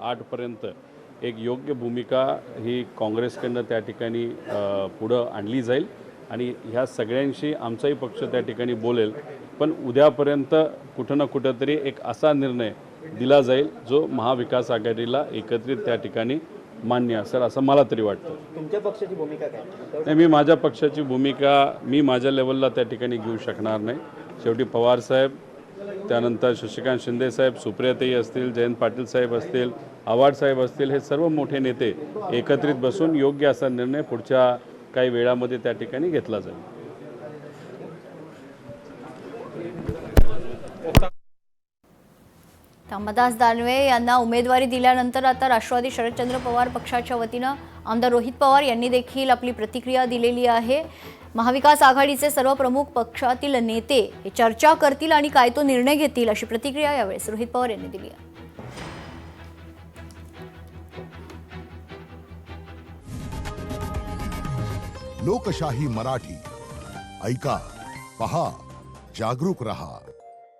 8पर्यंत एक योग्य भूमिका ही काँग्रेसकडनं त्या ठिकाणी पुढं आणली जाईल आणि ह्या सगळ्यांशी आमचाही पक्ष त्या ठिकाणी बोलेल। पण उद्यापर्यंत कुठं ना कुठंतरी एक असा निर्णय दिला जाईल जो महाविकास आघाडीला एकत्रित त्या ठिकाणी मान्य असेल असं मला तरी वाटतं। तुमच्या पक्षाची भूमिका काय? नाही, मी माझ्या पक्षाची भूमिका मी माझ्या लेवलला त्या ठिकाणी घेऊ शकणार नाही। शेवटी पवार साहेब, त्यानंतर शशिकांत शिंदे साहेब, सुप्रियाताई असतील, जयंत पाटील साहेब असतील, आव्हाड साहेब असतील, हे सर्व मोठे नेते एकत्रित बसून योग्य असा निर्णय पुढच्या काही वेळामध्ये त्या ठिकाणी घेतला जाईल। रामदास दानवे यांना उमेदवारी दिल्यानंतर आता राष्ट्रवादी शरदचंद्र पवार पक्षाच्या वतीनं आमदार रोहित पवार यांनी देखील आपली प्रतिक्रिया दिलेली आहे। महाविकास आघाडीचे सर्व प्रमुख पक्षातील नेते हे चर्चा करतील आणि काय तो निर्णय घेतील अशी प्रतिक्रिया यावेळेस रोहित पवार यांनी दिली आहे। लोकशाही मराठी ऐका, पहा, जागरूक रहा।